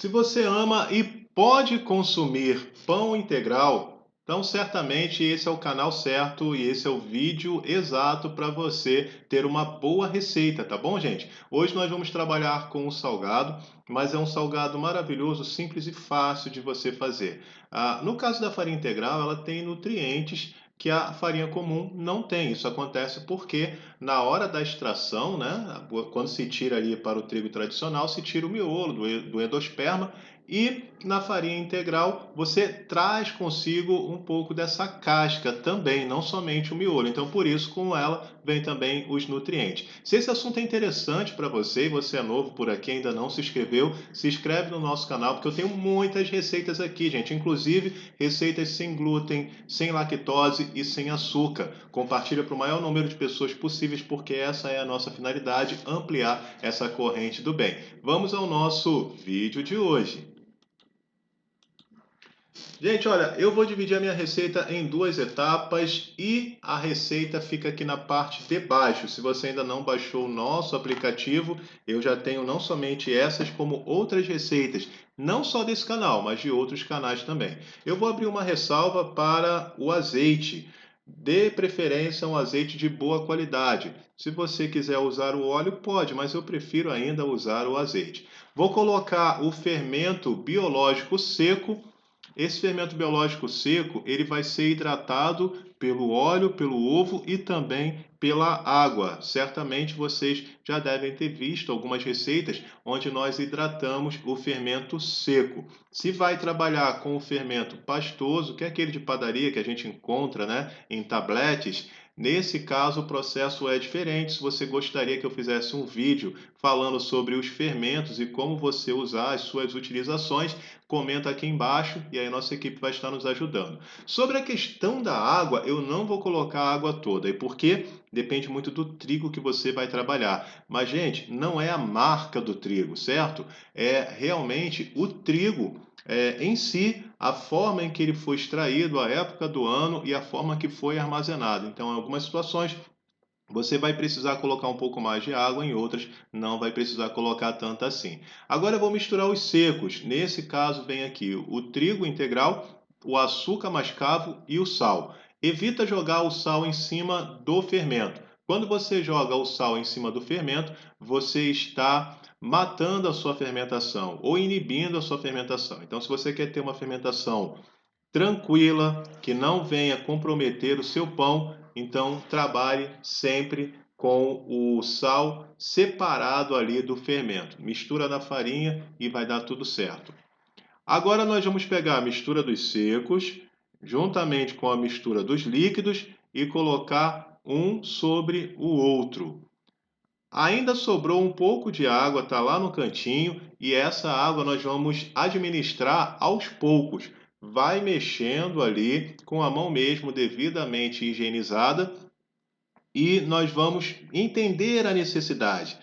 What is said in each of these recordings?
Se você ama e pode consumir pão integral, então certamente esse é o canal certo e esse é o vídeo exato para você ter uma boa receita, tá bom, gente? Hoje nós vamos trabalhar com um salgado, mas é um salgado maravilhoso, simples e fácil de você fazer. No caso da farinha integral, ela tem nutrientes que a farinha comum não tem. Isso acontece porque na hora da extração, né, quando se tira ali para o trigo tradicional, se tira o miolo do endosperma e na farinha integral você traz consigo um pouco dessa casca também, não somente o miolo. Então, por isso, com ela vem também os nutrientes. Se esse assunto é interessante para você e você é novo por aqui, ainda não se inscreveu, se inscreve no nosso canal, porque eu tenho muitas receitas aqui, gente, inclusive receitas sem glúten, sem lactose e sem açúcar. Compartilha para o maior número de pessoas possíveis, porque essa é a nossa finalidade, ampliar essa corrente do bem. Vamos ao nosso vídeo de hoje. Gente, olha, eu vou dividir a minha receita em duas etapas e a receita fica aqui na parte de baixo. Se você ainda não baixou o nosso aplicativo, eu já tenho não somente essas, como outras receitas, não só desse canal, mas de outros canais também. Eu vou abrir uma ressalva para o azeite. Dê preferência a um azeite de boa qualidade. Se você quiser usar o óleo, pode, mas eu prefiro ainda usar o azeite. Vou colocar o fermento biológico seco. Esse fermento biológico seco, ele vai ser hidratado pelo óleo, pelo ovo e também pela água. Certamente vocês já devem ter visto algumas receitas onde nós hidratamos o fermento seco. Se vai trabalhar com o fermento pastoso, que é aquele de padaria que a gente encontra, né, em tabletes, nesse caso o processo é diferente. Se você gostaria que eu fizesse um vídeo falando sobre os fermentos e como você usar as suas utilizações, comenta aqui embaixo e aí nossa equipe vai estar nos ajudando. Sobre a questão da água, eu não vou colocar a água toda, e porque depende muito do trigo que você vai trabalhar. Mas, gente, não é a marca do trigo, certo? É realmente o trigo em si, a forma em que ele foi extraído, a época do ano e a forma que foi armazenado. Então, em algumas situações, você vai precisar colocar um pouco mais de água, em outras não vai precisar colocar tanta assim. Agora eu vou misturar os secos. Nesse caso vem aqui o trigo integral, o açúcar mascavo e o sal. Evita jogar o sal em cima do fermento. Quando você joga o sal em cima do fermento, você está matando a sua fermentação ou inibindo a sua fermentação. Então, se você quer ter uma fermentação tranquila, que não venha comprometer o seu pão, então trabalhe sempre com o sal separado ali do fermento. Mistura na farinha e vai dar tudo certo. Agora nós vamos pegar a mistura dos secos, juntamente com a mistura dos líquidos e colocar um sobre o outro. Ainda sobrou um pouco de água, está lá no cantinho, e essa água nós vamos administrar aos poucos. Vai mexendo ali com a mão mesmo, devidamente higienizada, e nós vamos entender a necessidade.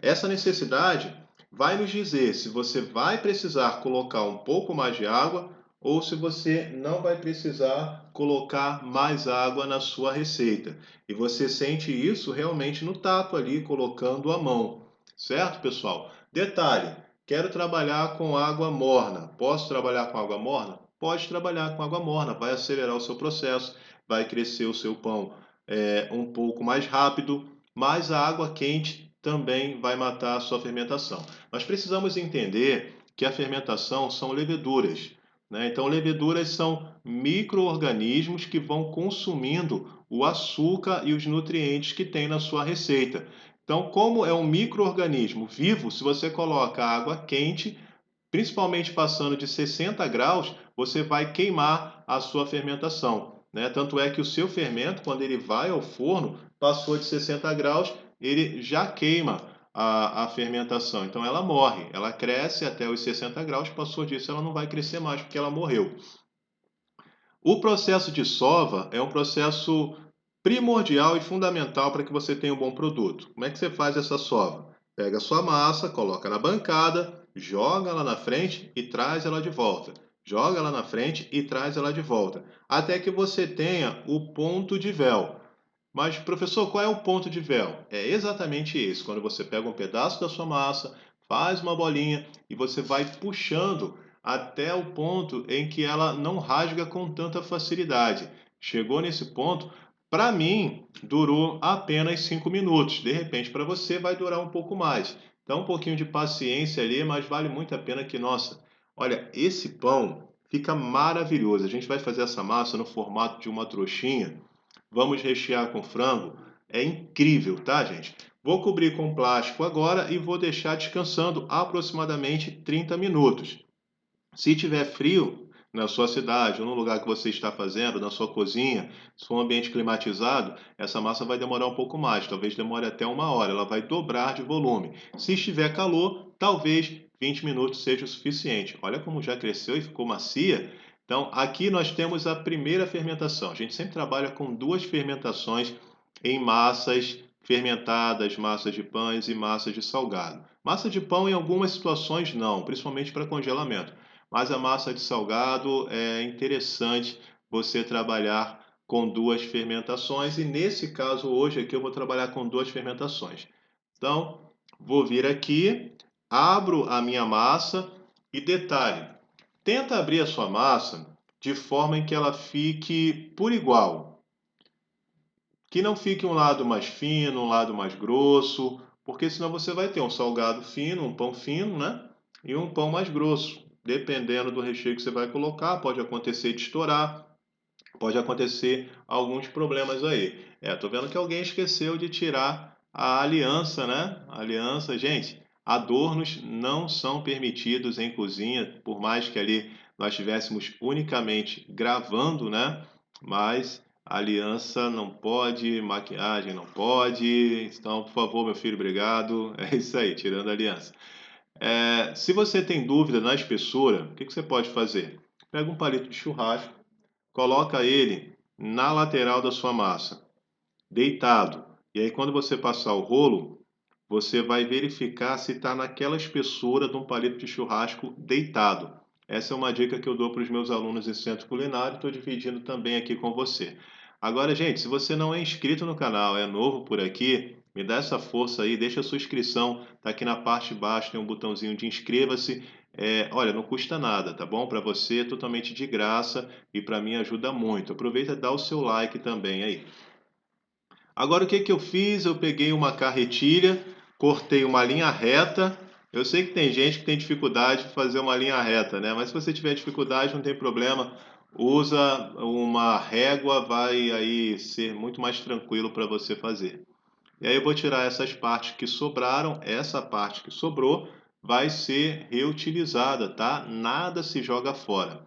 Essa necessidade vai nos dizer se você vai precisar colocar um pouco mais de água ou se você não vai precisar colocar mais água na sua receita. E você sente isso realmente no tato ali, colocando a mão. Certo, pessoal? Detalhe, quero trabalhar com água morna. Posso trabalhar com água morna? Pode trabalhar com água morna, vai acelerar o seu processo, vai crescer o seu pão um pouco mais rápido, mas a água quente também vai matar a sua fermentação. Nós precisamos entender que a fermentação são leveduras, né? Então, leveduras são micro-organismos que vão consumindo o açúcar e os nutrientes que tem na sua receita. Então, como é um micro-organismo vivo, se você coloca água quente, principalmente passando de 60 graus, você vai queimar a sua fermentação, né? Tanto é que o seu fermento, quando ele vai ao forno, passou de 60 graus, ele já queima a fermentação. Então ela morre, ela cresce até os 60 graus, passou disso ela não vai crescer mais porque ela morreu. O processo de sova é um processo primordial e fundamental para que você tenha um bom produto. Como é que você faz essa sova? Pega a sua massa, coloca na bancada, joga ela na frente e traz ela de volta. Joga ela na frente e traz ela de volta, até que você tenha o ponto de véu. Mas, professor, qual é o ponto de véu? É exatamente esse, quando você pega um pedaço da sua massa, faz uma bolinha e você vai puxando até o ponto em que ela não rasga com tanta facilidade. Chegou nesse ponto, para mim, durou apenas 5 minutos. De repente, para você vai durar um pouco mais. Então, um pouquinho de paciência ali, mas vale muito a pena que, nossa, olha, esse pão fica maravilhoso. A gente vai fazer essa massa no formato de uma trouxinha. Vamos rechear com frango. É incrível, tá, gente? Vou cobrir com plástico agora e vou deixar descansando aproximadamente 30 minutos. Se tiver frio na sua cidade ou no lugar que você está fazendo, na sua cozinha, se for um ambiente climatizado, essa massa vai demorar um pouco mais, talvez demore até 1 hora, ela vai dobrar de volume. Se estiver calor, talvez 20 minutos seja o suficiente. Olha como já cresceu e ficou macia. Então, aqui nós temos a primeira fermentação. A gente sempre trabalha com 2 fermentações em massas fermentadas, massas de pães e massas de salgado. Massa de pão, em algumas situações, não, principalmente para congelamento. Mas a massa de salgado é interessante você trabalhar com 2 fermentações e nesse caso hoje aqui eu vou trabalhar com 2 fermentações. Então, vou vir aqui, abro a minha massa e detalhe, tenta abrir a sua massa de forma em que ela fique por igual, que não fique um lado mais fino, um lado mais grosso, porque senão você vai ter um salgado fino, um pão fino, né? E um pão mais grosso. Dependendo do recheio que você vai colocar, pode acontecer de estourar, pode acontecer alguns problemas aí. Tô vendo que alguém esqueceu de tirar a aliança, né? A aliança, gente, adornos não são permitidos em cozinha, por mais que ali nós estivéssemos unicamente gravando, né? Mas aliança não pode, maquiagem não pode. Então, por favor, meu filho, obrigado. É isso aí, tirando a aliança. Se você tem dúvida na espessura, o que você pode fazer? Pega um palito de churrasco, coloca ele na lateral da sua massa, deitado. E aí, quando você passar o rolo, você vai verificar se está naquela espessura de um palito de churrasco deitado. Essa é uma dica que eu dou para os meus alunos em centro culinário, estou dividindo também aqui com você. Agora, gente, se você não é inscrito no canal, é novo por aqui, me dá essa força aí, deixa a sua inscrição, tá aqui na parte de baixo, tem um botãozinho de inscreva-se. Olha, não custa nada, tá bom? Para você é totalmente de graça e para mim ajuda muito. Aproveita e dá o seu like também aí. Agora o que que eu fiz? Eu peguei uma carretilha, cortei uma linha reta. Eu sei que tem gente que tem dificuldade de fazer uma linha reta, né? Mas se você tiver dificuldade, não tem problema. Usa uma régua, vai aí ser muito mais tranquilo para você fazer. E aí eu vou tirar essas partes que sobraram. Essa parte que sobrou vai ser reutilizada, tá? Nada se joga fora.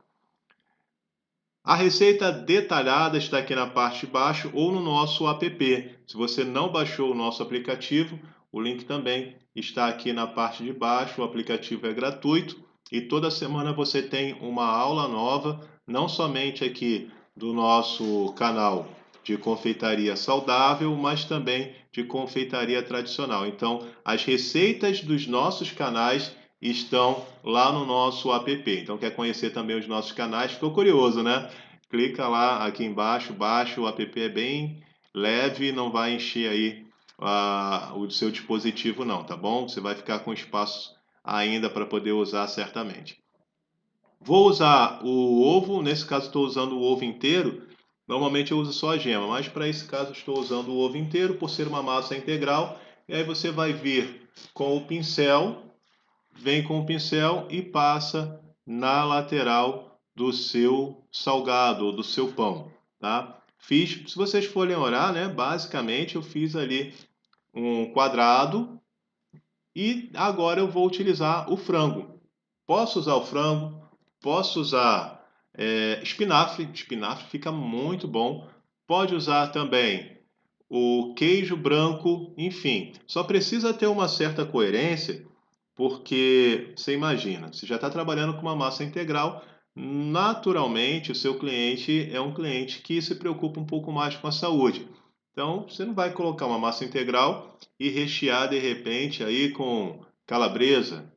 A receita detalhada está aqui na parte de baixo ou no nosso app. Se você não baixou o nosso aplicativo, o link também está aqui na parte de baixo. O aplicativo é gratuito e toda semana você tem uma aula nova, não somente aqui do nosso canal de confeitaria saudável, mas também de confeitaria tradicional. Então, as receitas dos nossos canais estão lá no nosso app. Então, quer conhecer também os nossos canais? Ficou curioso, né? Clica lá aqui embaixo, baixa, o app é bem leve, não vai encher aí o seu dispositivo não, tá bom? Você vai ficar com espaço ainda para poder usar certamente. Vou usar o ovo, nesse caso estou usando o ovo inteiro. Normalmente eu uso só a gema, mas para esse caso estou usando o ovo inteiro por ser uma massa integral. E aí você vai vir com o pincel, vem com o pincel e passa na lateral do seu salgado ou do seu pão, tá? Fiz, se vocês forem olhar, né, basicamente eu fiz ali um quadrado e agora eu vou utilizar o frango. Posso usar o frango, posso usar espinafre, espinafre fica muito bom. Pode usar também o queijo branco, enfim. Só precisa ter uma certa coerência, porque você imagina, você já está trabalhando com uma massa integral, naturalmente o seu cliente é um cliente que se preocupa um pouco mais com a saúde. Então, você não vai colocar uma massa integral e rechear de repente aí com calabresa,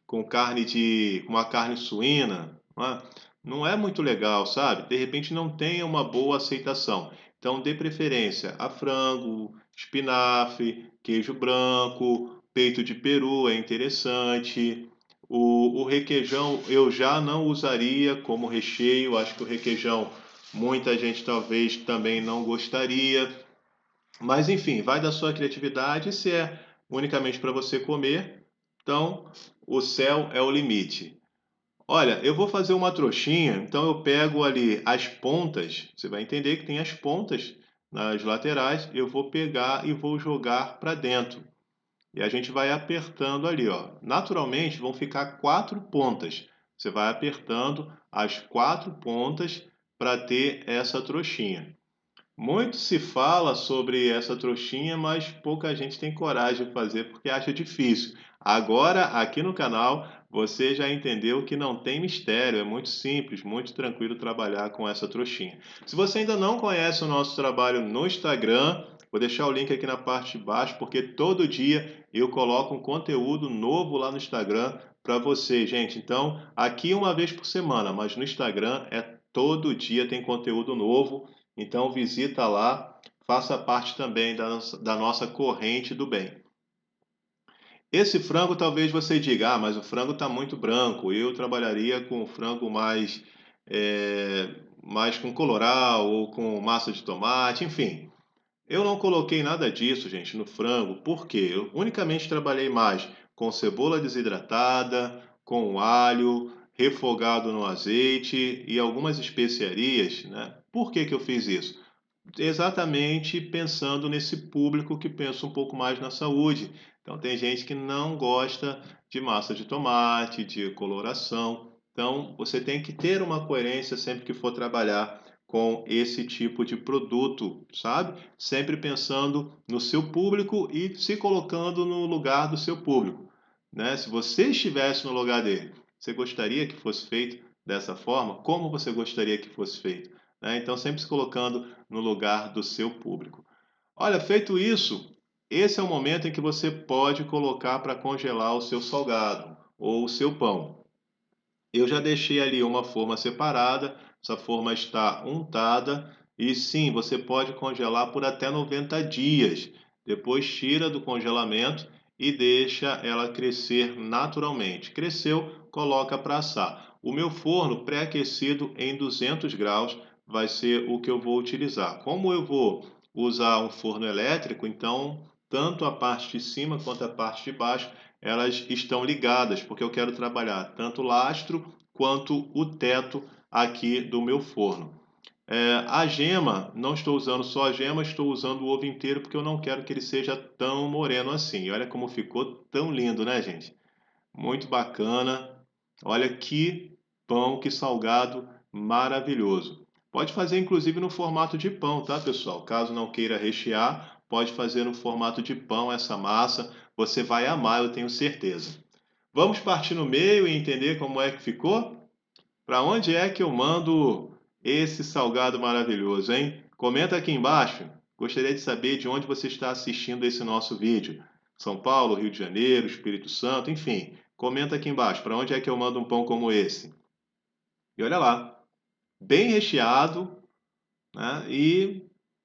com uma carne suína, não é muito legal, sabe? De repente não tenha uma boa aceitação. Então, dê preferência a frango, espinafre, queijo branco, peito de peru é interessante. O requeijão eu já não usaria como recheio, acho que o requeijão muita gente talvez também não gostaria. Mas enfim, vai da sua criatividade, se é unicamente para você comer, então o céu é o limite. Olha, eu vou fazer uma trouxinha, então eu pego ali as pontas, você vai entender que tem as pontas nas laterais, eu vou pegar e vou jogar para dentro. E a gente vai apertando ali, ó. Naturalmente vão ficar 4 pontas. Você vai apertando as 4 pontas para ter essa trouxinha. Muito se fala sobre essa trouxinha, mas pouca gente tem coragem de fazer porque acha difícil. Agora, aqui no canal, você já entendeu que não tem mistério, é muito simples, muito tranquilo trabalhar com essa trouxinha. Se você ainda não conhece o nosso trabalho no Instagram, vou deixar o link aqui na parte de baixo, porque todo dia eu coloco um conteúdo novo lá no Instagram para você, gente. Então, aqui uma vez por semana, mas no Instagram é todo dia tem conteúdo novo. Então visita lá, faça parte também da nossa corrente do bem. Esse frango talvez você diga, ah, mas o frango está muito branco, eu trabalharia com o frango mais com colorau ou com massa de tomate, enfim. Eu não coloquei nada disso, gente, no frango, porque eu unicamente trabalhei mais com cebola desidratada, com alho, refogado no azeite e algumas especiarias, né? Por que que eu fiz isso? Exatamente pensando nesse público que pensa um pouco mais na saúde. Então, tem gente que não gosta de massa de tomate, de coloração. Então, você tem que ter uma coerência sempre que for trabalhar com esse tipo de produto, sabe? Sempre pensando no seu público e se colocando no lugar do seu público, né? Se você estivesse no lugar dele, você gostaria que fosse feito dessa forma? Como você gostaria que fosse feito? Né? Então, sempre se colocando no lugar do seu público. Olha, feito isso, esse é o momento em que você pode colocar para congelar o seu salgado ou o seu pão. Eu já deixei ali uma forma separada, essa forma está untada e sim, você pode congelar por até 90 dias. Depois tira do congelamento e deixa ela crescer naturalmente. Cresceu, coloca para assar. O meu forno pré-aquecido em 200 graus vai ser o que eu vou utilizar. Como eu vou usar um forno elétrico, então tanto a parte de cima quanto a parte de baixo elas estão ligadas, porque eu quero trabalhar tanto o lastro quanto o teto aqui do meu forno. A gema, não estou usando só a gema, estou usando o ovo inteiro porque eu não quero que ele seja tão moreno assim. E olha como ficou tão lindo, né, gente? Muito bacana. Olha que pão, que salgado maravilhoso. Pode fazer inclusive no formato de pão, tá, pessoal? Caso não queira rechear, pode fazer no formato de pão essa massa. Você vai amar, eu tenho certeza. Vamos partir no meio e entender como é que ficou? Para onde é que eu mando esse salgado maravilhoso, hein? Comenta aqui embaixo. Gostaria de saber de onde você está assistindo esse nosso vídeo. São Paulo, Rio de Janeiro, Espírito Santo, enfim. Comenta aqui embaixo. Para onde é que eu mando um pão como esse? E olha lá, bem recheado, né? E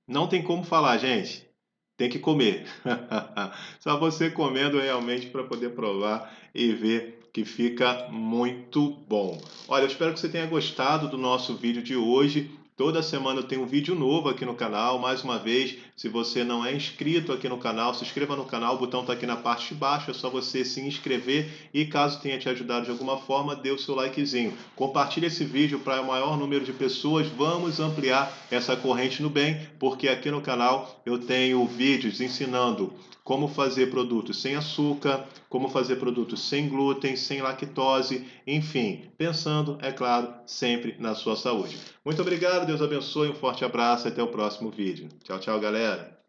não tem como falar, gente. Tem que comer. Só você comendo realmente para poder provar e ver que fica muito bom. Olha, eu espero que você tenha gostado do nosso vídeo de hoje. Toda semana eu tenho um vídeo novo aqui no canal. Mais uma vez, se você não é inscrito aqui no canal, se inscreva no canal. O botão está aqui na parte de baixo. É só você se inscrever. E caso tenha te ajudado de alguma forma, dê o seu likezinho. Compartilhe esse vídeo para o maior número de pessoas. Vamos ampliar essa corrente no bem, porque aqui no canal eu tenho vídeos ensinando como fazer produtos sem açúcar, como fazer produtos sem glúten, sem lactose, enfim, pensando, é claro, sempre na sua saúde. Muito obrigado, Deus abençoe, um forte abraço e até o próximo vídeo. Tchau, tchau, galera!